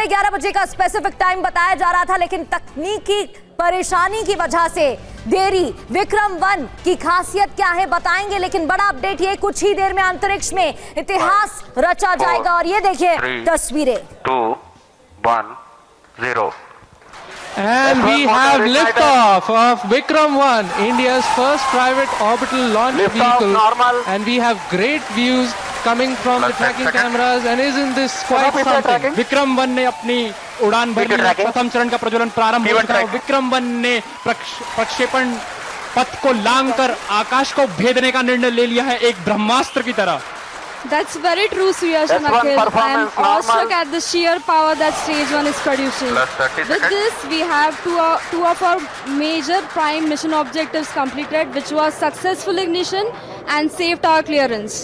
11:30 का specific time बताया जा रहा था, लेकिन तकनीकी परेशानी की वजह से देरी। विक्रम-1 की खासियत क्या है बताएंगे, लेकिन बड़ा अपडेट ये, कुछ ही देर में अंतरिक्ष में इतिहास रचा जाएगा। और ये देखिए तस्वीरें। 2, 1, 0 And we have liftoff of Vikram-1, India's first private orbital launch vehicle. And we have great views coming from the tracking cameras. And isn't this quite something? विक्रम-1 ने अपनी उड़ान भरी, प्रथम चरण का प्रज्वलन प्रारंभ हो चुका है। विक्रम-1 ने प्रक्षेपण पथ को लांघकर आकाश को भेदने का निर्णय ले लिया है, एक ब्रह्मास्त्र की तरह। That's very true, Suyash and Akhil. I am awestruck at the sheer power that Stage 1 is producing. With this, we have two of our major prime mission objectives completed, which was successful ignition and safe tower clearance.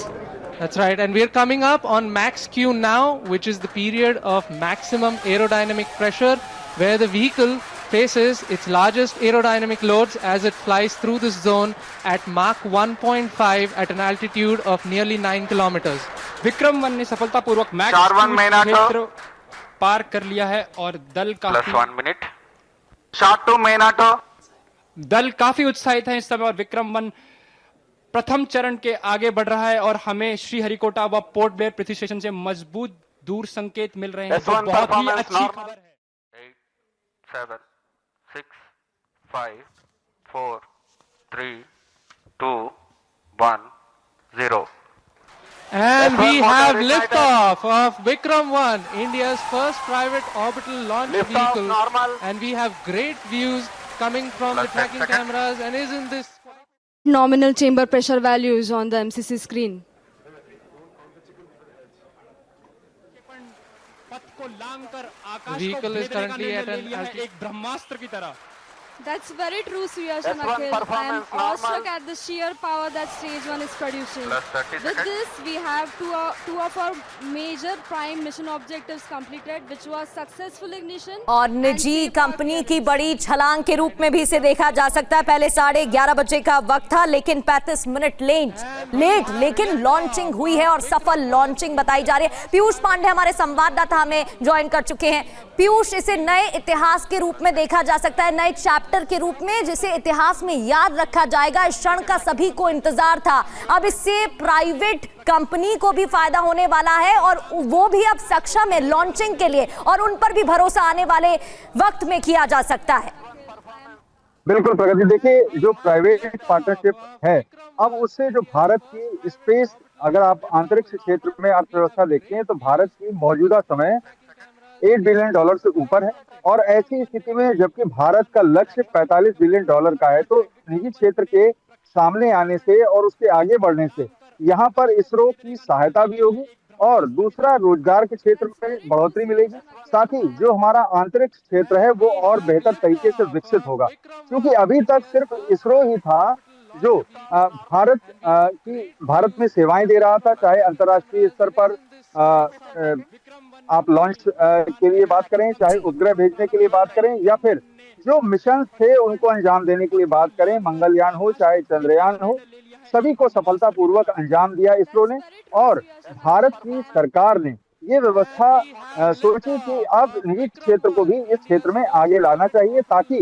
That's right, and we're coming up on max Q now, which is the period of maximum aerodynamic pressure, where the vehicle faces its largest aerodynamic loads as it flies through this zone at Mach 1.5 at an altitude of nearly 9 kilometers. विक्रम-1 ने सफलतापूर्वक max क्षेत्र पार कर लिया है और दल काफी उत्साहित है इस समय। और विक्रम-1 प्रथम चरण के आगे बढ़ रहा है और हमें श्रीहरिकोटा व पोर्ट ब्लेयर पृथ्वी स्टेशन से मजबूत दूर संकेत मिल रहे हैं, जो बहुत ही अच्छी खबर है। 7, 6, 5, 4, 3, 2, 1, 0 And we have liftoff of Vikram-1, India's first private orbital launch vehicle. And we have great views coming from the tracking cameras. And isn't this Nominal chamber pressure values on the MCC screen. vehicle is currently at an altitude? एक ब्रह्मास्त्र की तरह। That's very true, Suyash and Akhil. I am awestruck at the sheer power that Stage 1 is producing. With this, we have two of our major prime mission objectives completed, which was successful ignition. और निजी company की बड़ी छलांग के रूप में भी इसे देखा जा सकता है। पहले 11:30 का वक्त था, लेकिन 35 मिनट लेट लेकिन लॉन्चिंग हुई है और सफल लॉन्चिंग बताई जा रही है। पीयूष पांडे हमारे संवाददाता हमें ज्वाइन कर चुके हैं। पीयूष, इसे नए इतिहास के रूप में देखा जा सकता है, नए चैप्टर के रूप में, जिसे इतिहास में याद रखा जाएगा। इस क्षण का सभी को इंतजार था। अब इससे प्राइवेट कंपनी को भी फायदा होने वाला है और वो भी अब सक्षम है लॉन्चिंग के लिए, और उन पर भी भरोसा आने वाले वक्त में किया जा सकता है। बिल्कुल प्रगति, देखिए जो प्राइवेट पार्टनरशिप है, अब उससे जो भारत की स्पेस, अगर आप अंतरिक्ष क्षेत्र में अर्थव्यवस्था देखते हैं तो भारत की मौजूदा समय $8 बिलियन से ऊपर है। और ऐसी स्थिति में जबकि भारत का लक्ष्य $45 बिलियन का है, तो निजी क्षेत्र के सामने आने से और उसके आगे बढ़ने से यहाँ पर इसरो की सहायता भी होगी और दूसरा रोजगार के क्षेत्र में बढ़ोतरी मिलेगी। साथ ही जो हमारा अंतरिक्ष क्षेत्र है वो और बेहतर तरीके से विकसित होगा, क्योंकि अभी तक सिर्फ इसरो ही था जो भारत में सेवाएं दे रहा था, चाहे अंतर्राष्ट्रीय स्तर पर आप लॉन्च के लिए बात करें, चाहे उपग्रह भेजने के लिए बात करें, या फिर जो मिशन थे उनको अंजाम देने के लिए बात करें, मंगलयान हो चाहे चंद्रयान हो, सभी को सफलतापूर्वक अंजाम दिया इसरो ने। और भारत की सरकार ने ये व्यवस्था सोची कि अब निजी क्षेत्र को भी इस क्षेत्र में आगे लाना चाहिए, ताकि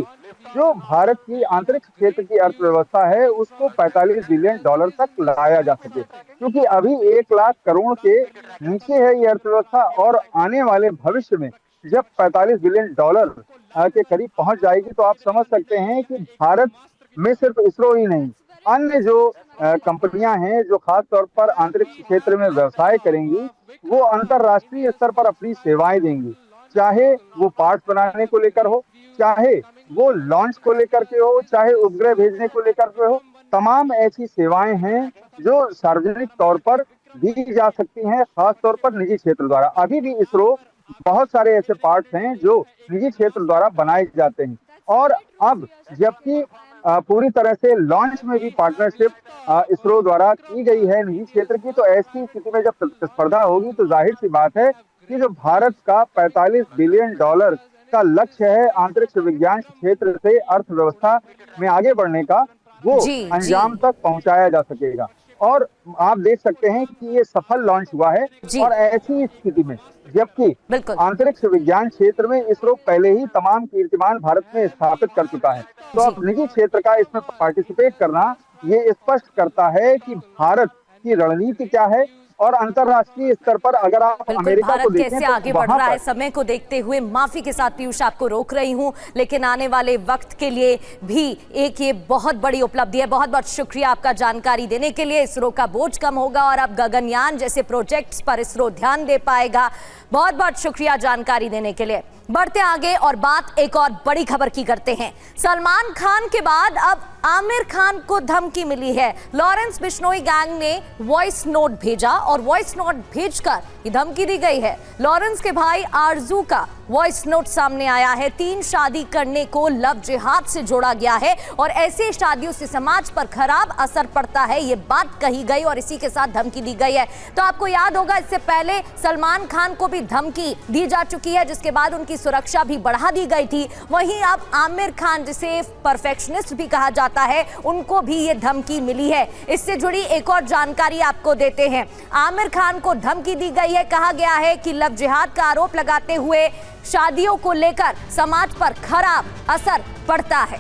जो भारत की अंतरिक्ष क्षेत्र की अर्थव्यवस्था है उसको $45 बिलियन तक लाया जा सके, क्योंकि अभी 1 लाख करोड़ के नीचे है ये अर्थव्यवस्था। और आने वाले भविष्य में जब $45 बिलियन के करीब पहुंच जाएगी, तो आप समझ सकते हैं कि भारत में सिर्फ इसरो ही नहीं, अन्य जो कंपनियां हैं जो खास तौर पर अंतरिक्ष क्षेत्र में व्यवसाय करेंगी, वो अंतरराष्ट्रीय स्तर पर अपनी सेवाएं देंगी, चाहे वो पार्ट्स बनाने को लेकर हो, चाहे वो लॉन्च को लेकर के हो, चाहे उपग्रह भेजने को लेकर के हो। तमाम ऐसी सेवाएं हैं जो सार्वजनिक तौर पर दी जा सकती हैं, खास तौर पर निजी क्षेत्र द्वारा। अभी भी इसरो बहुत सारे ऐसे पार्ट्स हैं जो निजी क्षेत्र द्वारा बनाए जाते हैं। और अब जबकि पूरी तरह से लॉन्च में भी पार्टनरशिप इसरो द्वारा की गई है निजी क्षेत्र की, तो ऐसी स्थिति में जब प्रतिस्पर्धा होगी तो जाहिर सी बात है कि जो भारत का $45 बिलियन का लक्ष्य है अंतरिक्ष विज्ञान क्षेत्र से अर्थव्यवस्था में आगे बढ़ने का, वो अंजाम तक पहुंचाया जा सकेगा। और आप देख सकते हैं कि ये सफल लॉन्च हुआ है। और ऐसी स्थिति में जबकि अंतरिक्ष विज्ञान क्षेत्र में इसरो पहले ही तमाम कीर्तिमान भारत में स्थापित कर चुका है, तो अब निजी क्षेत्र का इसमें पार्टिसिपेट करना ये स्पष्ट करता है कि भारत की रणनीति क्या है और अंतरराष्ट्रीय स्तर पर अगर आप अमेरिका को देखें कैसे आगे बढ़ रहा है। समय को देखते हुए माफी के साथ पीयूष आपको रोक रही हूं, लेकिन आने वाले वक्त के लिए भी एक ये बहुत बड़ी उपलब्धि है। बहुत बहुत शुक्रिया आपका जानकारी देने के लिए। इसरो का बोझ कम होगा और अब गगनयान जैसे प्रोजेक्ट्स पर इसरो ध्यान दे पाएगा। बहुत बहुत शुक्रिया जानकारी देने के लिए। बढ़ते आगे और बात एक और बड़ी खबर की करते हैं। सलमान खान के बाद अब आमिर खान को धमकी मिली है। लॉरेंस बिश्नोई गैंग ने वॉइस नोट भेजा और वॉइस नोट भेजकर ये धमकी दी गई है। लॉरेंस के भाई आरजू का वॉइस नोट सामने आया है। 3 शादी करने को लव जिहाद से जोड़ा गया है और ऐसी शादियों से समाज पर खराब असर पड़ता है, ये बात कही गई और इसी के साथ धमकी दी गई है। तो आपको याद होगा इससे पहले सलमान खान को भी धमकी दी जा चुकी है, जिसके बाद उनकी सुरक्षा भी बढ़ा दी गई थी। वहीं अब आमिर खान, जिसे परफेक्शनिस्ट भी कहा जाता है, उनको भी ये धमकी मिली है। इससे जुड़ी एक और जानकारी आपको देते हैं। आमिर खान को धमकी दी गई है। कहा गया है कि लव जिहाद का आरोप लगाते हुए शादियों को लेकर समाज पर खराब असर पड़ता है।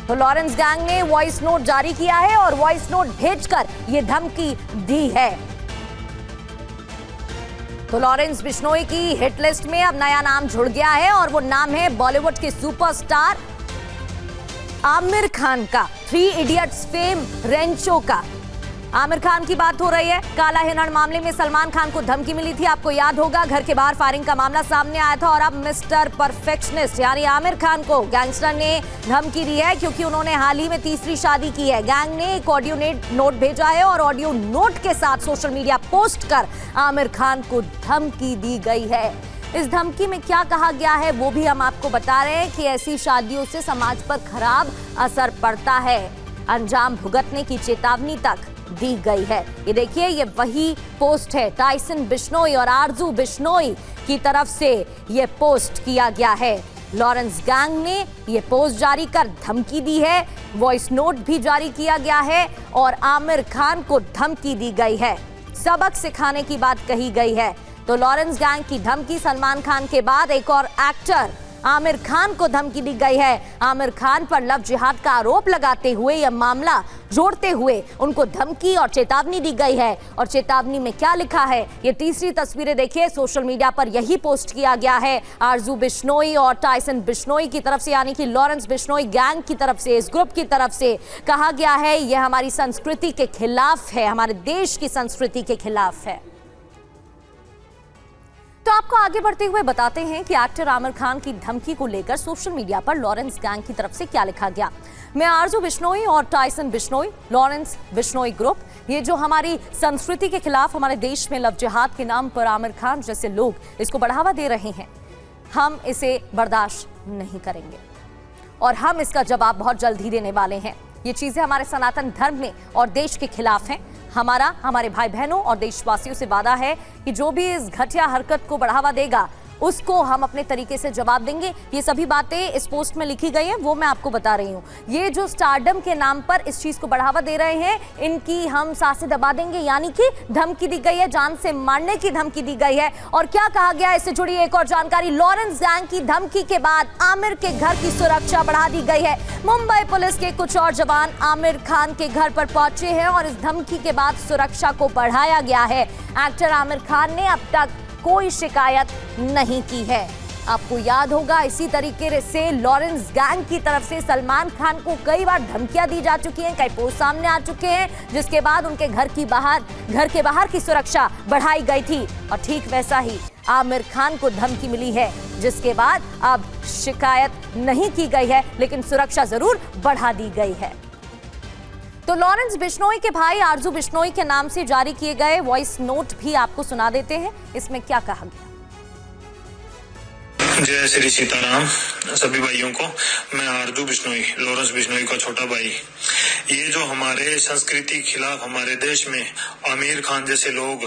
तो लॉरेंस गैंग ने वॉइस नोट जारी किया है और वॉइस नोट भेजकर यह धमकी दी है। तो लॉरेंस बिश्नोई की हिट लिस्ट में अब नया नाम जुड़ गया है और वो नाम है बॉलीवुड के सुपरस्टार आमिर खान का। 3 इडियट्स फेम रेंचो का आमिर खान की बात हो रही है। काला हिरण मामले में सलमान खान को धमकी मिली थी, आपको याद होगा। घर के बाहर फायरिंग का मामला सामने आया था और अब मिस्टर परफेक्शनिस्ट यानी आमिर खान को गैंगस्टर ने धमकी दी है, क्योंकि उन्होंने हाल ही में तीसरी शादी की है। गैंग ने एक ऑडियो नोट भेजा है और ऑडियो नोट के साथ सोशल मीडिया पोस्ट कर आमिर खान को धमकी दी गई है। इस धमकी में क्या कहा गया है वो भी हम आपको बता रहे हैं कि ऐसी शादियों से समाज पर खराब असर पड़ता है, अंजाम भुगतने की चेतावनी तक दी गई है। ये देखिए, ये वही पोस्ट है। टाइसन बिश्नोई और आरजू बिश्नोई की तरफ से ये पोस्ट किया गया है। लॉरेंस गैंग ने ये पोस्ट जारी कर धमकी दी है। वॉइस नोट भी जारी किया गया है और आमिर खान को धमकी दी गई है। सबक सिखाने की बात कही गई है। तो लॉरेंस गैंग की धमकी, सलमान खान के बाद एक और एक्टर आमिर खान को धमकी दी गई है। आमिर खान पर लव जिहाद का आरोप लगाते हुए यह मामला जोड़ते हुए उनको धमकी और चेतावनी दी गई है। और चेतावनी में क्या लिखा है, ये तीसरी तस्वीरें देखिए। सोशल मीडिया पर यही पोस्ट किया गया है। आरजू बिश्नोई और टाइसन बिश्नोई की तरफ से, यानी कि लॉरेंस बिश्नोई गैंग की तरफ से, इस ग्रुप की तरफ से कहा गया है यह हमारी संस्कृति के खिलाफ है, हमारे देश की संस्कृति के खिलाफ है। तो आपको आगे बढ़ते हुए बताते हैं कि एक्टर आमिर खान की धमकी को लेकर सोशल मीडिया पर लॉरेंस गैंग की तरफ से क्या लिखा गया। मैं आरजू बिश्नोई और Tyson Bishnoi, Lawrence Bishnoi group, ये जो हमारी संस्कृति के खिलाफ, हमारे देश में लव जिहाद के नाम पर आमिर खान जैसे लोग इसको बढ़ावा दे रहे हैं, हम इसे बर्दाश्त नहीं करेंगे और हम इसका जवाब बहुत जल्द ही देने वाले हैं। ये चीजें हमारे सनातन धर्म में और देश के खिलाफ हैं। हमारा, हमारे भाई बहनों और देशवासियों से वादा है कि जो भी इस घटिया हरकत को बढ़ावा देगा उसको हम अपने तरीके से जवाब देंगे। ये सभी बातें इस पोस्ट में लिखी गई हैं, वो मैं आपको बता रही हूँ। ये जो स्टारडम के नाम पर इस चीज को बढ़ावा दे रहे हैं, इनकी हम सांसें दबा देंगे, यानी कि धमकी दी गई है, जान से मारने की धमकी दी गई है। और क्या कहा गया है, इससे जुड़ी एक और जानकारी। लॉरेंस गैंग की धमकी के बाद आमिर के घर की सुरक्षा बढ़ा दी गई है। मुंबई पुलिस के कुछ और जवान आमिर खान के घर पर पहुंचे हैं और इस धमकी के बाद सुरक्षा को बढ़ाया गया है। एक्टर आमिर खान ने अब तक कोई शिकायत नहीं की है। आपको याद होगा, इसी तरीके से लॉरेंस गैंग की तरफ से सलमान खान को कई बार धमकियां दी जा चुकी हैं, कई पोस्ट सामने आ चुके हैं, जिसके बाद उनके घर के बाहर की सुरक्षा बढ़ाई गई थी। और ठीक वैसा ही आमिर खान को धमकी मिली है, जिसके बाद अब शिकायत नहीं की गई है, लेकिन सुरक्षा जरूर बढ़ा दी गई है। तो लॉरेंस बिश्नोई के भाई आरजू बिश्नोई के नाम से जारी किए गए वॉइस नोट भी आपको सुना देते हैं। इसमें क्या कहा गया। जय श्री सीताराम सभी भाइयों को। मैं आरजू बिश्नोई, लॉरेंस बिश्नोई का छोटा भाई। ये जो हमारे संस्कृति के खिलाफ हमारे देश में आमिर खान जैसे लोग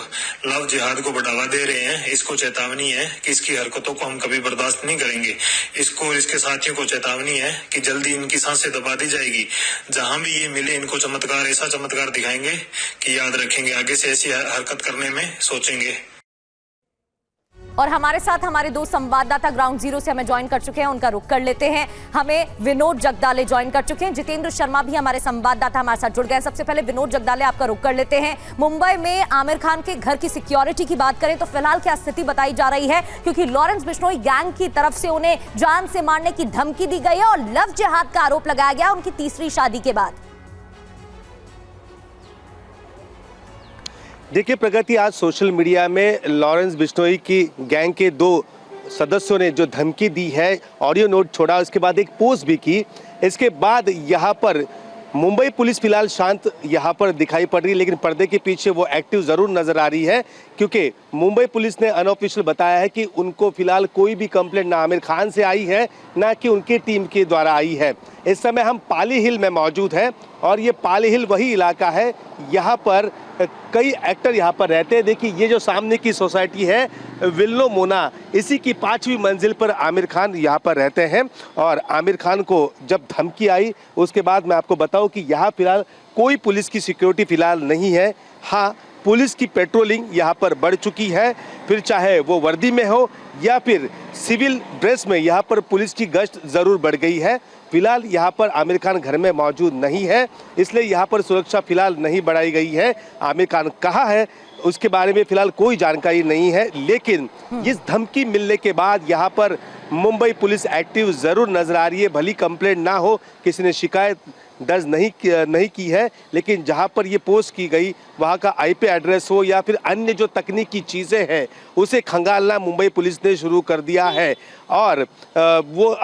लव जिहाद को बढ़ावा दे रहे हैं, इसको चेतावनी है कि इसकी हरकतों को हम कभी बर्दाश्त नहीं करेंगे। इसको और इसके साथियों को चेतावनी है कि जल्दी इनकी सांसें दबा दी जाएगी। जहां भी ये मिले इनको चमत्कार, ऐसा चमत्कार दिखाएंगे कि याद रखेंगे, आगे से ऐसी हरकत करने में सोचेंगे। और हमारे साथ हमारे दो संवाददाता ग्राउंड जीरो से हमें ज्वाइन कर चुके हैं, उनका रुख कर लेते हैं। हमें विनोद जगदाले ज्वाइन कर चुके हैं, जितेंद्र शर्मा भी हमारे संवाददाता हमारे साथ जुड़ गए हैं। सबसे पहले विनोद जगदाले, आपका रुख कर लेते हैं। मुंबई में आमिर खान के घर की सिक्योरिटी की बात करें तो फिलहाल क्या स्थिति बताई जा रही है, क्योंकि लॉरेंस बिश्नोई गैंग की तरफ से उन्हें जान से मारने की धमकी दी गई है और लव जिहाद का आरोप लगाया गया उनकी तीसरी शादी के बाद। देखिए प्रगति, आज सोशल मीडिया में लॉरेंस बिश्नोई की गैंग के दो सदस्यों ने जो धमकी दी है, ऑडियो नोट छोड़ा, उसके बाद एक पोस्ट भी की। इसके बाद यहाँ पर मुंबई पुलिस फिलहाल शांत यहाँ पर दिखाई पड़ रही है, लेकिन पर्दे के पीछे वो एक्टिव ज़रूर नज़र आ रही है, क्योंकि मुंबई पुलिस ने अनऑफिशियल बताया है कि उनको फिलहाल कोई भी कंप्लेंट ना आमिर खान से आई है, ना कि उनकी टीम के द्वारा आई है। इस समय हम पाली हिल में मौजूद हैं और ये पाली हिल वही इलाका है, यहाँ पर कई एक्टर यहाँ पर रहते हैं। देखिए ये जो सामने की सोसाइटी है विल्लो मोना, इसी की 5वीं मंजिल पर आमिर खान यहाँ पर रहते हैं। और आमिर खान को जब धमकी आई उसके बाद मैं आपको बताऊं कि यहाँ फिलहाल कोई पुलिस की सिक्योरिटी फिलहाल नहीं है। हाँ, पुलिस की पेट्रोलिंग यहाँ पर बढ़ चुकी है, फिर चाहे वो वर्दी में हो या फिर सिविल ड्रेस में, यहाँ पर पुलिस की गश्त ज़रूर बढ़ गई है। फिलहाल यहाँ पर आमिर खान घर में मौजूद नहीं है, इसलिए यहाँ पर सुरक्षा फिलहाल नहीं बढ़ाई गई है। आमिर खान कहाँ है उसके बारे में फिलहाल कोई जानकारी नहीं है, लेकिन इस धमकी मिलने के बाद यहाँ पर मुंबई पुलिस एक्टिव ज़रूर नज़र आ रही है। भली कंप्लेंट ना हो, किसी ने शिकायत दर्ज नहीं की है, लेकिन जहां पर ये पोस्ट की गई वहां का आईपी एड्रेस हो या फिर अन्य जो तकनीकी चीज़ें हैं उसे खंगालना मुंबई पुलिस ने शुरू कर दिया है। और वो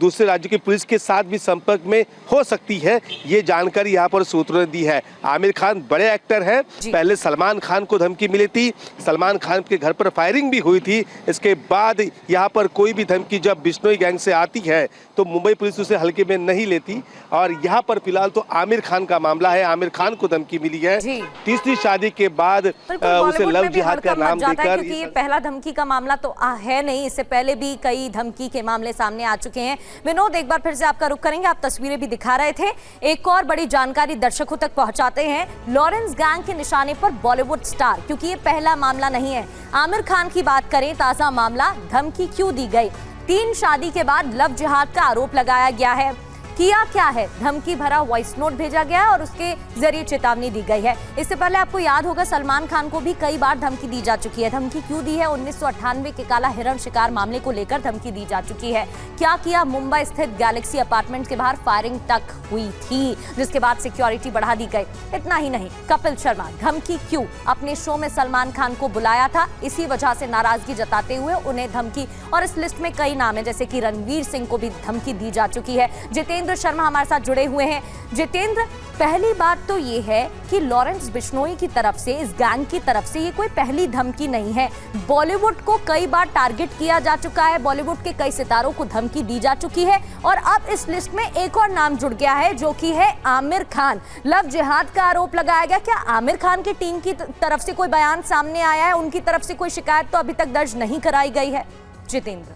दूसरे राज्य की पुलिस के साथ भी संपर्क में हो सकती है, ये जानकारी यहाँ पर सूत्रों ने दी है। आमिर खान बड़े एक्टर हैं, पहले सलमान खान को धमकी मिली थी, सलमान खान के घर पर फायरिंग भी हुई थी। इसके बाद यहाँ पर कोई भी धमकी जब बिश्नोई गैंग से आती है तो मुंबई पुलिस उसे हल्के में नहीं लेती। और यहाँ पर फिलहाल तो आमिर खान का मामला है, आमिर खान को धमकी मिली है तीसरी शादी के बाद उसे लव जिहाद का नाम देकर। ये पहला धमकी का मामला तो है नहीं, इससे पहले भी कई धमकी के मामले सामने आ चुके हैं। विनोद, एक बार फिर से आपका रुख करेंगे, आप तस्वीरें भी दिखा रहे थे। एक और बड़ी जानकारी दर्शकों तक पहुंचाते हैं। लॉरेंस गैंग के निशाने पर बॉलीवुड स्टार, क्योंकि ये पहला मामला नहीं है। आमिर खान की बात करें, ताजा मामला, धमकी क्यों दी गई? 3 शादी के बाद लव जिहाद का आरोप लगाया गया है। किया क्या है? धमकी भरा वॉइस नोट भेजा गया है और उसके जरिए चेतावनी दी गई है। इससे पहले आपको याद होगा सलमान खान को भी कई बार धमकी दी जा चुकी है। धमकी क्यों दी है? 1998 के काला हिरण शिकार मामले को लेकर धमकी दी जा चुकी है। क्या किया? मुंबई स्थित गैलेक्सी अपार्टमेंट के बाहर फायरिंग तक हुई थी, जिसके बाद सिक्योरिटी बढ़ा दी गई। इतना ही नहीं, कपिल शर्मा, धमकी क्यों? अपने शो में सलमान खान को बुलाया था, इसी वजह से नाराजगी जताते हुए उन्हें धमकी, और इस लिस्ट में कई नाम है, जैसे कि रणवीर सिंह को भी धमकी दी जा चुकी है। जितेंद्र शर्मा हमारे साथ जुड़े हुए हैं। जितेंद्र, पहली बात तो ये है कि लॉरेंस बिश्नोई की तरफ से, इस गैंग की तरफ से ये कोई पहली धमकी नहीं है। बॉलीवुड को कई बार टारगेट किया जा चुका है, बॉलीवुड के कई सितारों को धमकी दी जा चुकी है, और अब इस लिस्ट में एक और नाम जुड़ गया है, जो कि है आमिर खान। लव जिहाद का आरोप लगाया गया। क्या आमिर खान की टीम की तरफ से कोई बयान सामने आया है? उनकी तरफ से कोई शिकायत तो अभी तक दर्ज नहीं कराई गई है। जितेंद्र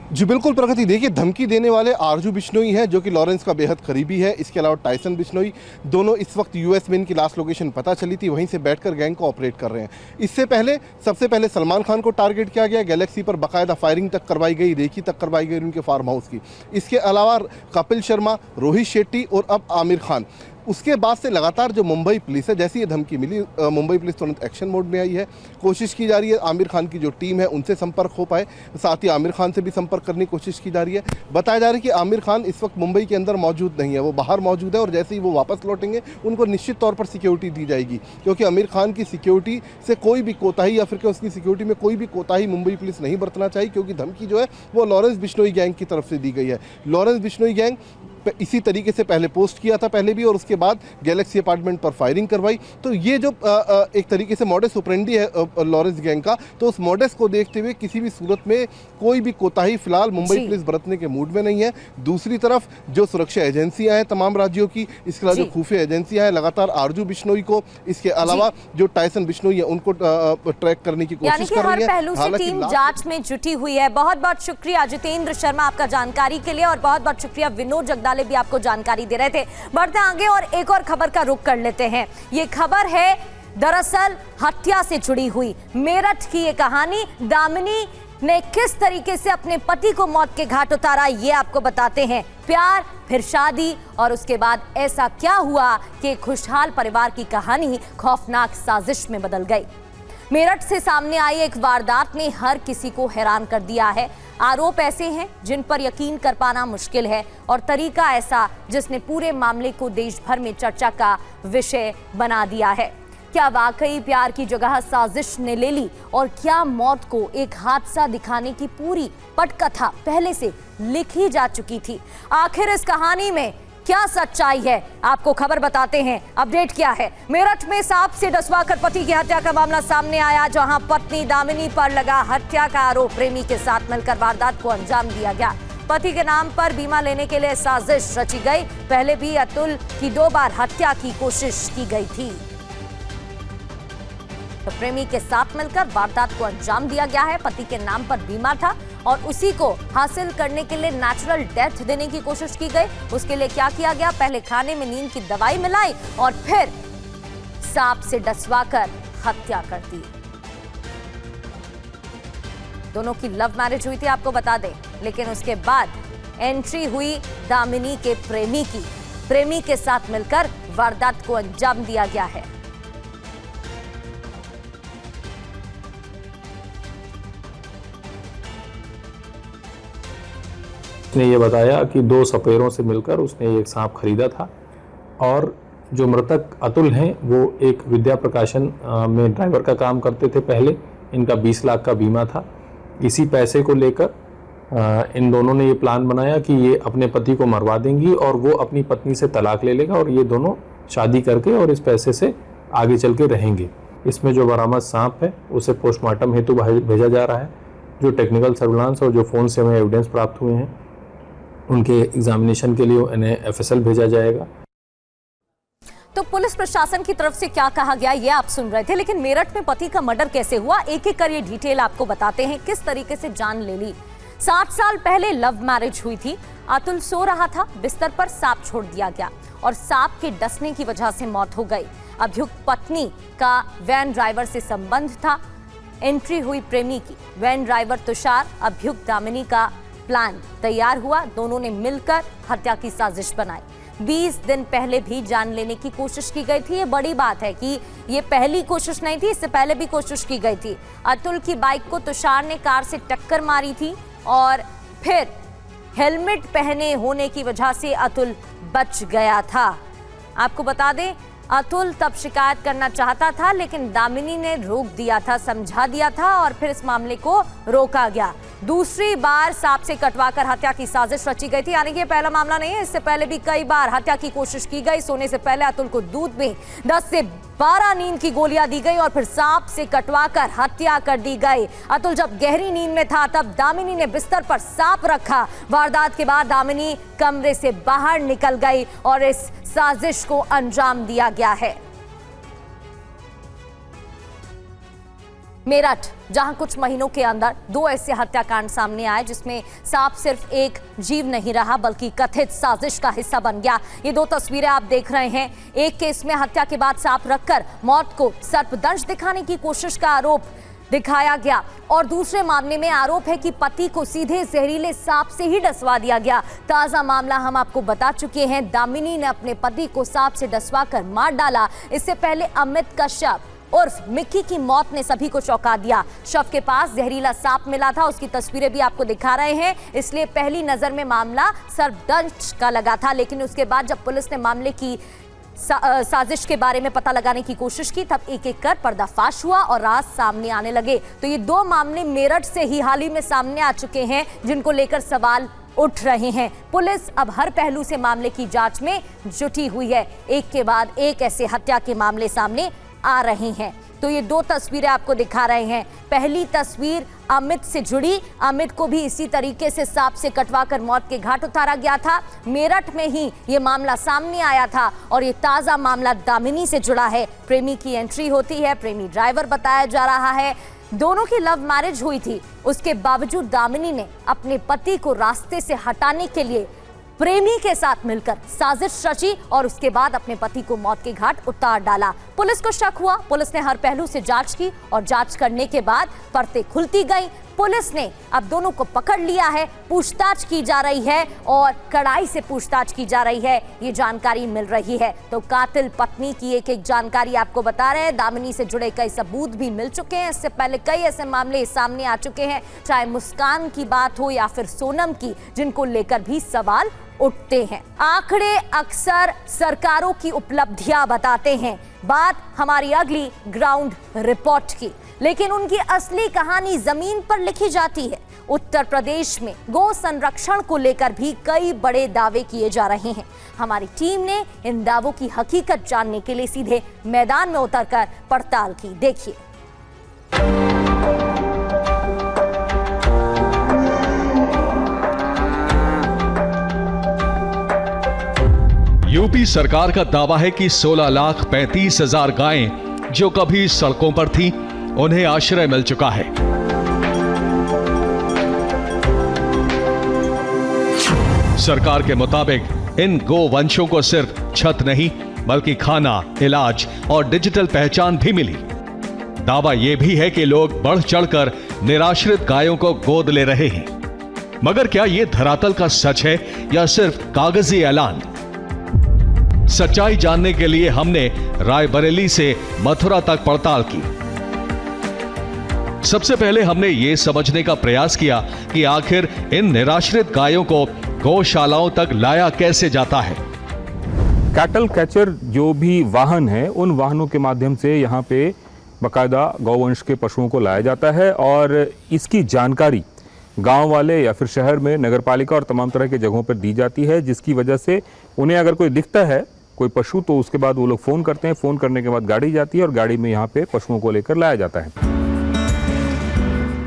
जी बिल्कुल प्रगति, देखिए धमकी देने वाले आरजू बिश्नोई है, जो कि लॉरेंस का बेहद करीबी है। इसके अलावा टाइसन बिश्नोई, दोनों इस वक्त यूएस में इनकी लास्ट लोकेशन पता चली थी, वहीं से बैठकर गैंग को ऑपरेट कर रहे हैं। इससे पहले सबसे पहले सलमान खान को टारगेट किया गया, गैलेक्सी पर बाकायदा फायरिंग तक करवाई गई, रेकी तक करवाई गई उनके फार्म हाउस की। इसके अलावा कपिल शर्मा, रोहित शेट्टी और अब आमिर खान। उसके बाद से लगातार जो मुंबई पुलिस है, जैसी ये धमकी मिली, मुंबई पुलिस तुरंत एक्शन मोड में आई है। कोशिश की जा रही है आमिर खान की जो टीम है उनसे संपर्क हो पाए, साथ ही आमिर खान से भी संपर्क करने की कोशिश की जा रही है। बताया जा रहा है कि आमिर खान इस वक्त मुंबई के अंदर मौजूद नहीं है, वो बाहर मौजूद है, और जैसे ही वो वापस लौटेंगे उनको निश्चित तौर पर सिक्योरिटी दी जाएगी, क्योंकि आमिर खान की सिक्योरिटी से कोई भी कोताही या फिर उसकी सिक्योरिटी में कोई भी कोताही मुंबई पुलिस नहीं बरतना चाहिए, क्योंकि धमकी जो है वो लॉरेंस बिश्नोई गैंग की तरफ से दी गई है। लॉरेंस बिश्नोई गैंग इसी तरीके से पहले पोस्ट किया था पहले भी, और उसके बाद गैलेक्सी अपार्टमेंट पर फायरिंग करवाई। तो ये जो एक तरीके से मॉडस ऑपरेंडी है लॉरेंस गैंग का, तो उस मॉडस को देखते हुए किसी भी सूरत में कोई भी कोताही फिलहाल मुंबई पुलिस बरतने के मूड में नहीं है। दूसरी तरफ जो सुरक्षा एजेंसियां हैं तमाम राज्यों की, इसके अलावा जो खुफिया एजेंसियां हैं लगातार आरजू बिश्नोई को, इसके अलावा जो टाइसन बिश्नोई है उनको ट्रैक करने की कोशिश कर रही है। हर पहलू से टीम जांच में जुटी हुई है। बहुत बहुत शुक्रिया जितेंद्र शर्मा आपका जानकारी के लिए, और बहुत बहुत शुक्रिया विनोद जगदाले भी आपको जानकारी दे रहे थे। बढ़ते आगे और एक और खबर का रुख कर लेते हैं। ये खबर है दरअसल हत्या से जुड़ी हुई। मेरठ की ये कहानी, दामिनी ने किस तरीके से अपने पति को मौत के घाट उतारा ये आपको बताते हैं। प्यार, फिर शादी, और उसके बाद ऐसा क्या हुआ कि खुशहाल परिवार की कहानी खौफनाक साजिश में बदल गई। मेरठ से सामने आई एक वारदात ने हर किसी को हैरान कर दिया है। आरोप ऐसे हैं जिन पर यकीन कर पाना मुश्किल है, और तरीका ऐसा जिसने पूरे मामले को देश भर में चर्चा का विषय बना दिया है। क्या वाकई प्यार की जगह साजिश ने ले ली, और क्या मौत को एक हादसा दिखाने की पूरी पटकथा पहले से लिखी जा चुकी थी? आखिर इस कहानी में क्या सच्चाई है, आपको खबर बताते हैं। अपडेट क्या है? मेरठ में सांप से डसवाकर पति की हत्या का मामला सामने आया, जहां पत्नी दामिनी पर लगा हत्या का आरोप। प्रेमी के साथ मिलकर वारदात को अंजाम दिया गया। पति के नाम पर बीमा लेने के लिए साजिश रची गई। पहले भी अतुल की 2 बार हत्या की कोशिश की गई थी। तो प्रेमी के साथ मिलकर वारदात को अंजाम दिया गया है। पति के नाम पर बीमा था और उसी को हासिल करने के लिए नेचुरल डेथ देने की कोशिश की गई। उसके लिए क्या किया गया? पहले खाने में नींद की दवाई मिलाई और फिर सांप से डसवाकर हत्या कर दी। दोनों की लव मैरिज हुई थी, आपको बता दें, लेकिन उसके बाद एंट्री हुई दामिनी के प्रेमी की। प्रेमी के साथ मिलकर वारदात को अंजाम दिया गया है। उसने ये बताया कि 2 सपेरों से मिलकर उसने एक सांप खरीदा था, और जो मृतक अतुल हैं वो एक विद्या प्रकाशन में ड्राइवर का काम करते थे पहले। इनका 20 लाख का बीमा था। इसी पैसे को लेकर इन दोनों ने ये प्लान बनाया कि ये अपने पति को मरवा देंगी और वो अपनी पत्नी से तलाक ले लेगा, और ये दोनों शादी करके और इस पैसे से आगे चल के रहेंगे। इसमें जो बरामद सांप है उसे पोस्टमार्टम हेतु भेजा जा रहा है। जो टेक्निकल सर्विलांस और जो फ़ोन से हमें एविडेंस प्राप्त हुए हैं उनके एग्जामिनेशन के लिए इन्हें FSL भेजा जाएगा। तो पुलिस प्रशासन की तरफ से क्या कहा गया ये आप सुन रहे थे, लेकिन मेरठ में पति का मर्डर कैसे हुआ, एक एक कर ये डिटेल आपको बताते हैं। किस तरीके से जान ले ली। 7 साल पहले लव मैरिज हुई थी। अतुल सो रहा था, बिस्तर पर सांप छोड़ दिया गया और सांप के डसने की वजह से मौत हो गई। अभियुक्त पत्नी का वैन ड्राइवर से संबंध था। एंट्री हुई प्रेमी की। वैन ड्राइवर तुषार, अभियुक्त दामिनी का प्लान तैयार हुआ। दोनों ने मिलकर हत्या की साजिश बनाई। 20 दिन पहले भी जान लेने की कोशिश की गई थी। ये बड़ी बात है कि ये पहली कोशिश नहीं थी, इससे पहले भी कोशिश की गई थी। अतुल की बाइक को तुषार ने कार से टक्कर मारी थी और फिर हेलमेट पहने होने की वजह से अतुल बच गया था। आपको बता दें, अतुल तब शिकायत करना चाहता था, लेकिन दामिनी ने रोक दिया था, समझा दिया था और फिर इस मामले को रोका गया। दूसरी बार सांप से कटवाकर हत्या की साजिश रची गई थी। यानी कि ये पहला मामला नहीं है, इससे पहले भी कई बार हत्या की कोशिश की गई। सोने से पहले अतुल को दूध में 10 से 12 नींद की गोलियां दी गई और फिर सांप से कटवाकर हत्या कर दी गई। अतुल जब गहरी नींद में था तब दामिनी ने बिस्तर पर सांप रखा। वारदात के बाद दामिनी कमरे से बाहर निकल गई और इस साजिश को अंजाम दिया गया है। मेरठ, जहां कुछ महीनों के अंदर 2 ऐसे हत्याकांड सामने आए जिसमें सांप सिर्फ एक जीव नहीं रहा बल्कि कथित साजिश का हिस्सा बन गया। ये 2 तस्वीरें आप देख रहे हैं। एक केस में हत्या के बाद सांप रखकर मौत को सर्पदंश दिखाने की कोशिश का आरोप दिखाया गया और दूसरे मामले में आरोप है कि पति को सीधे जहरीले सांप से ही डसवा दिया गया। ताजा मामला हम आपको बता चुके हैं। दामिनी ने अपने पति को सांप से डसवाकर मार डाला। इससे पहले अमित कश्यप उर्फ मिक्की की मौत ने सभी को चौंका दिया। शव के पास जहरीला सांप मिला था, उसकी तस्वीरें भी आपको दिखा रहे हैं। इसलिए पहली नजर में मामला सर्पदंश का लगा था, लेकिन उसके बाद जब पुलिस ने मामले की साजिश के बारे में पता लगाने की कोशिश की तब एक एक कर पर्दाफाश हुआ और राज सामने आने लगे। तो ये 2 मामले मेरठ से ही हाल ही में सामने आ चुके हैं जिनको लेकर सवाल उठ रहे हैं। पुलिस अब हर पहलू से मामले की जांच में जुटी हुई है। एक के बाद एक ऐसे हत्या के मामले सामने आ रहे हैं। तो ये दो तस्वीरें आपको दिखा रहे हैं। पहली तस्वीर अमित से जुड़ी। अमित को भी इसी तरीके से सांप से कटवाकर मौत के घाट उतारा गया था। मेरठ में ही ये मामला सामने आया था और ये ताजा मामला दामिनी से जुड़ा है। प्रेमी की एंट्री होती है, प्रेमी ड्राइवर बताया जा रहा है। दोनों की लव मैरिज हुई थी, उसके बावजूद दामिनी ने अपने पति को रास्ते से हटाने के लिए प्रेमी के साथ मिलकर साजिश रची और उसके बाद अपने पति को मौत के घाट उतार डाला। पुलिस को शक हुआ, पुलिस ने हर पहलू से जांच की और जांच करने के बाद परतें खुलती गई। पुलिस ने अब दोनों को पकड़ लिया है, पूछताछ की जा रही है और कड़ाई से पूछताछ की जा रही है, ये जानकारी मिल रही है। तो कातिल पत्नी की एक एक जानकारी आपको बता रहे हैं। दामिनी से जुड़े कई सबूत भी मिल चुके हैं। इससे पहले कई ऐसे मामले सामने आ चुके हैं, चाहे मुस्कान की बात हो या फिर सोनम की, जिनको लेकर भी सवाल उठते हैं। आंकड़े अक्सर सरकारों की उपलब्धियां बताते हैं। बात हमारी अगली ग्राउंड रिपोर्ट की, लेकिन उनकी असली कहानी जमीन पर लिखी जाती है। उत्तर प्रदेश में गौ संरक्षण को लेकर भी कई बड़े दावे किए जा रहे हैं। हमारी टीम ने इन दावों की हकीकत जानने के लिए सीधे मैदान में उतरकर पड़ताल की। देखिए। यूपी सरकार का दावा है कि 16,35,000 गायें जो कभी सड़कों पर थीं, उन्हें आश्रय मिल चुका है। सरकार के मुताबिक इन गोवंशों को सिर्फ छत नहीं बल्कि खाना, इलाज और डिजिटल पहचान भी मिली। दावा यह भी है कि लोग बढ़ चढ़कर निराश्रित गायों को गोद ले रहे हैं। मगर क्या यह धरातल का सच है या सिर्फ कागजी ऐलान? सच्चाई जानने के लिए हमने रायबरेली से मथुरा तक पड़ताल की। सबसे पहले हमने ये समझने का प्रयास किया कि आखिर इन निराश्रित गायों को गौशालाओं तक लाया कैसे जाता है। कैटल कैचर जो भी वाहन है, उन वाहनों के माध्यम से यहाँ पे बाकायदा गौवंश के पशुओं को लाया जाता है और इसकी जानकारी गांव वाले या फिर शहर में नगरपालिका और तमाम तरह के जगहों पर दी जाती है, जिसकी वजह से उन्हें अगर कोई दिखता है कोई पशु तो उसके बाद वो लोग फ़ोन करते हैं। फ़ोन करने के बाद गाड़ी जाती है और गाड़ी में यहाँ पे पशुओं को लेकर लाया जाता है।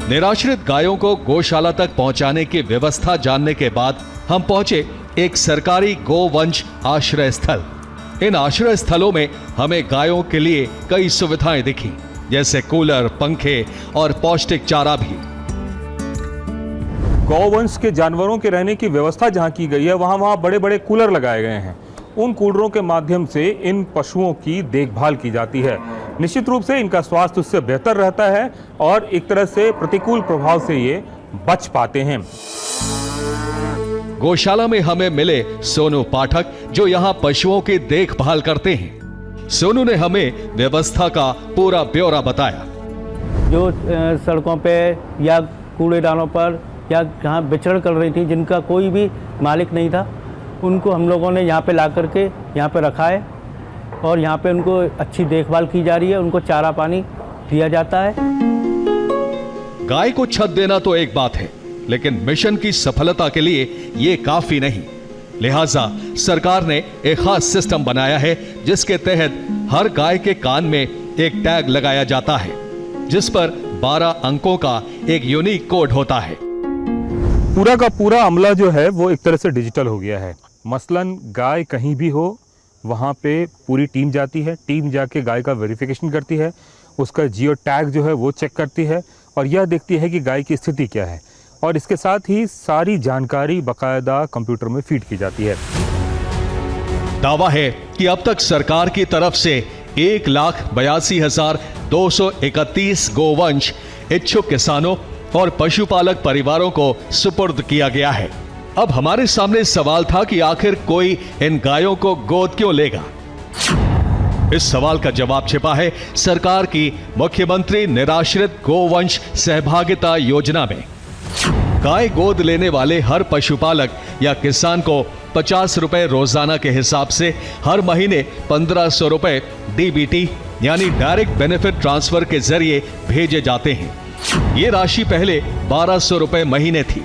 निराश्रित गायों को गौशाला तक पहुंचाने की व्यवस्था जानने के बाद हम पहुंचे एक सरकारी गोवंश आश्रय स्थल। इन आश्रय स्थलों में हमें गायों के लिए कई सुविधाएं दिखी, जैसे कूलर, पंखे और पौष्टिक चारा भी। गौवंश के जानवरों के रहने की व्यवस्था जहाँ की गई है, वहाँ बड़े बड़े कूलर लगाए गए हैं। उन कूलरों के माध्यम से इन पशुओं की देखभाल की जाती है। निश्चित रूप से इनका स्वास्थ्य उससे बेहतर रहता है और एक तरह से प्रतिकूल प्रभाव से ये बच पाते हैं। गौशाला में हमें मिले सोनू पाठक, जो यहाँ पशुओं की देखभाल करते हैं। सोनू ने हमें व्यवस्था का पूरा ब्यौरा बताया। जो सड़कों पे या कूड़ेदानों पर या जहाँ विचरण कर रही थी, जिनका कोई भी मालिक नहीं था, उनको हम लोगों ने यहाँ पे ला करके यहाँ पे रखा है और यहाँ पे उनको अच्छी देखभाल की जा रही है। उनको चारा पानी दिया जाता है। गाय को छत देना तो एक बात है, लेकिन मिशन की सफलता के लिए ये काफी नहीं। लिहाजा सरकार ने एक खास सिस्टम बनाया है, जिसके तहत हर गाय के कान में एक टैग लगाया जाता है, जिस पर 12 अंकों का एक यूनिक कोड होता है। पूरा का पूरा अमला जो है वो एक तरह से डिजिटल हो गया है। मसलन गाय कहीं भी हो, वहाँ पे पूरी टीम जाती है। टीम जाके गाय का वेरिफिकेशन करती है, उसका जियो टैग जो है वो चेक करती है और यह देखती है कि गाय की स्थिति क्या है, और इसके साथ ही सारी जानकारी बाकायदा कंप्यूटर में फीड की जाती है। दावा है कि अब तक सरकार की तरफ से 1,82,231 गोवंश इच्छुक किसानों और पशुपालक परिवारों को सुपुर्द किया गया है। अब हमारे सामने सवाल था कि आखिर कोई इन गायों को गोद क्यों लेगा। इस सवाल का जवाब छिपा है सरकार की मुख्यमंत्री निराश्रित गोवंश सहभागिता योजना में। गाय गोद लेने वाले हर पशुपालक या किसान को 50 रुपए रोजाना के हिसाब से हर महीने 1500 रुपए डीबीटी यानी डायरेक्ट बेनिफिट ट्रांसफर के जरिए भेजे जाते हैं। ये राशि पहले 1200 रुपए महीने थी।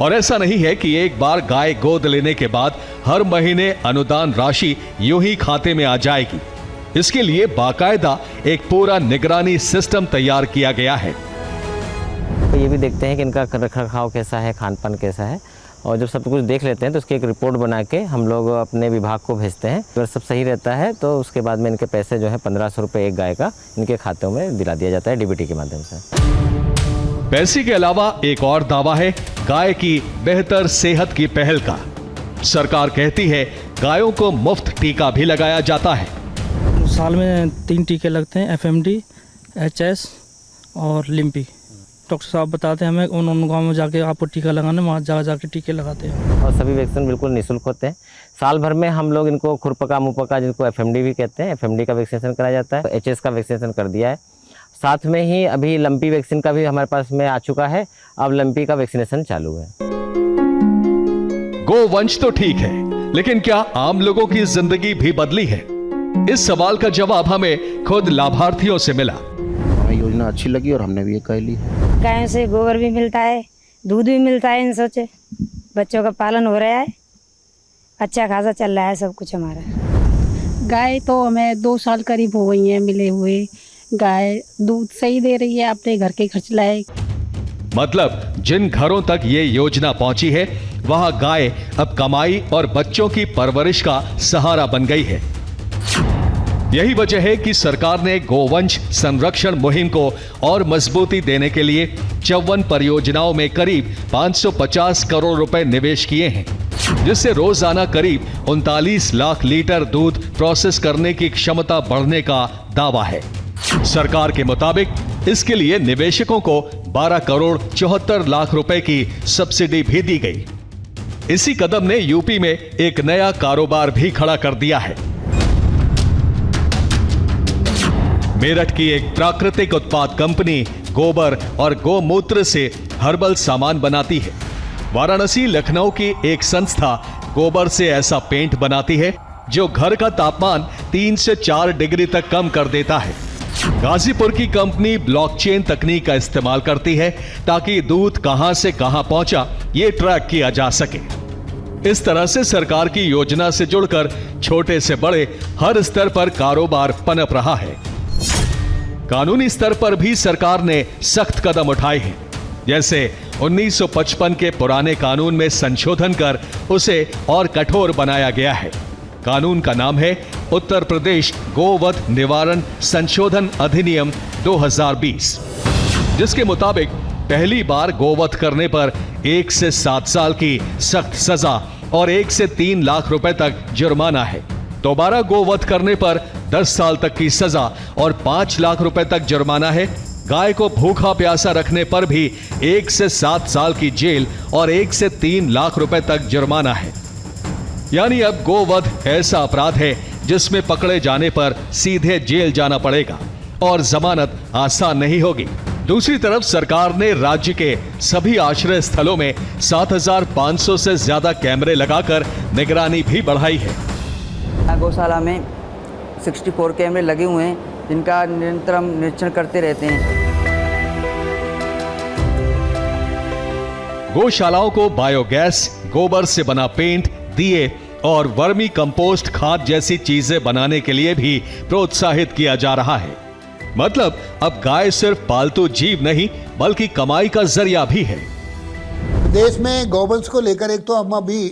और ऐसा नहीं है कि एक बार गाय गोद लेने के बाद हर महीने अनुदान राशि यूं ही खाते में आ जाएगी। इसके लिए बाकायदा एक पूरा निगरानी सिस्टम तैयार किया गया है। तो ये भी देखते हैं कि इनका रखरखाव कैसा है, खान पान कैसा है, और जब सब कुछ देख लेते हैं तो उसकी एक रिपोर्ट बना के हम लोग अपने विभाग को भेजते हैं। अगर सब सही रहता है तो उसके बाद में इनके पैसे जो है 1500 रुपये एक गाय का इनके खातों में दिला दिया जाता है डीबीटी के माध्यम से। पैसे के अलावा एक और दावा है गाय की बेहतर सेहत की पहल का। सरकार कहती है गायों को मुफ्त टीका भी लगाया जाता है। साल में 3 टीके लगते हैं, FMD, HS और लिम्पी। डॉक्टर साहब बताते हैं हमें उन गाँव में जाके आपको टीका लगाना, वहाँ जाके टीके लगाते हैं। और सभी वैक्सीन बिल्कुल निःशुल्क होते हैं। साल भर में हम लोग इनको खुरपका मुपका जिनको FMD भी कहते हैं, FMD का वैक्सीनेशन कराया जाता है। HS का वैक्सीनेशन कर दिया है। साथ में ही अभी लंपी वैक्सीन का भी हमारे पास में आ चुका है। अब लंपी का वैक्सीनेशन चालू है। गोवंश तो ठीक है, लेकिन क्या आम लोगों की जिंदगी भी बदली है? इस सवाल का जवाब हमें खुद लाभार्थियों से मिला। हमें योजना अच्छी लगी और हमने भी ये कर ली। गायों से गोबर भी मिलता है, दूध भी मिलता है, इन सोचे बच्चों का पालन हो रहा है, अच्छा खासा चल रहा है सब कुछ हमारा। गाय तो हमें 2 साल करीब हो गई है मिले हुए। गाय दूध सही दे रही है, अपने घर के खर्च लायक। मतलब जिन घरों तक ये योजना पहुंची है वहां गाय अब कमाई और बच्चों की परवरिश का सहारा बन गई है। यही वजह है कि सरकार ने गोवंश संरक्षण मुहिम को और मजबूती देने के लिए 54 परियोजनाओं में करीब 550 करोड़ रुपए निवेश किए हैं, जिससे रोजाना करीब 39 लाख लीटर दूध प्रोसेस करने की क्षमता बढ़ने का दावा है। सरकार के मुताबिक इसके लिए निवेशकों को 12 करोड़ 74 लाख रुपए की सब्सिडी भी दी गई। इसी कदम ने यूपी में एक नया कारोबार भी खड़ा कर दिया है। मेरठ की एक प्राकृतिक उत्पाद कंपनी गोबर और गोमूत्र से हर्बल सामान बनाती है। वाराणसी, लखनऊ की एक संस्था गोबर से ऐसा पेंट बनाती है जो घर का तापमान 3 से 4 डिग्री तक कम कर देता है। गाजीपुर की कंपनी ब्लॉकचेन तकनीक का इस्तेमाल करती है ताकि दूध कहां से कहां पहुंचा ये ट्रैक किया जा सके। इस तरह से सरकार की योजना से जुड़कर छोटे से बड़े हर स्तर पर कारोबार पनप रहा है। कानूनी स्तर पर भी सरकार ने सख्त कदम उठाए हैं, जैसे 1955 के पुराने कानून में संशोधन कर उसे और कठोर बनाया गया है। कानून का नाम है उत्तर प्रदेश गोवध निवारण संशोधन अधिनियम 2020, जिसके मुताबिक पहली बार गोवध करने पर 1 से 7 साल की सख्त सजा और 1 से 3 लाख रुपए तक जुर्माना है। दोबारा गोवध करने पर 10 साल तक की सजा और 5 लाख रुपए तक जुर्माना है। गाय को भूखा प्यासा रखने पर भी 1 से 7 साल की जेल और 1 से 3 लाख रुपए तक जुर्माना है। यानी अब गोवध ऐसा अपराध है जिसमें पकड़े जाने पर सीधे जेल जाना पड़ेगा और जमानत आसान नहीं होगी। दूसरी तरफ सरकार ने राज्य के सभी आश्रय स्थलों में 7500 से ज्यादा कैमरे लगाकर निगरानी भी बढ़ाई है। गौशाला में 64 कैमरे लगे हुए हैं जिनका निरंतर हम निरीक्षण करते रहते हैं। गौशालाओं को बायोगैस, गोबर से बना पेंट, दिए और वर्मी कंपोस्ट खाद जैसी चीजें बनाने के लिए भी प्रोत्साहित किया जा रहा है। मतलब अब गाय सिर्फ पालतू जीव नहीं बल्कि कमाई का जरिया भी है। देश में गौवंश को लेकर एक तो हम अभी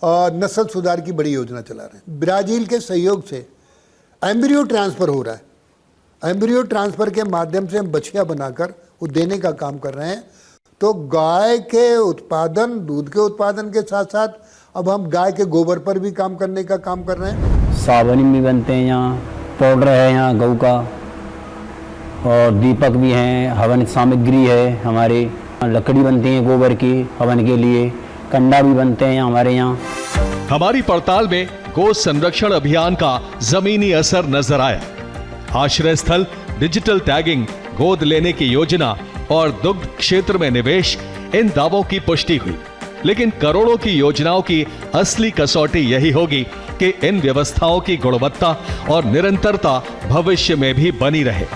नस्ल सुधार की बड़ी योजना चला रहे हैं। ब्राजील के सहयोग से एम्ब्रियो ट्रांसफर हो रहा है। एम्ब्रियो ट्रांसफर के माध्यम से हम बछिया बनाकर वो देने का काम कर रहे हैं। तो गाय के उत्पादन, दूध के उत्पादन के साथ साथ अब हम गाय के गोबर पर भी काम करने का काम कर रहे हैं। साबुन भी बनते हैं यहाँ, पाउडर है यहाँ गऊ का, और दीपक भी हैं, हवन सामग्री है हमारे, लकड़ी बनती है गोबर की हवन के लिए, कंडा भी बनते हैं हमारे यहाँ। हमारी पड़ताल में गौ संरक्षण अभियान का जमीनी असर नजर आया। आश्रय स्थल, डिजिटल टैगिंग, गोद लेने की योजना और दुग्ध क्षेत्र में निवेश, इन दावों की पुष्टि हुई। लेकिन करोड़ों की योजनाओं की असली कसौटी यही होगी कि इन व्यवस्थाओं की गुणवत्ता और निरंतरता भविष्य में भी बनी रहे।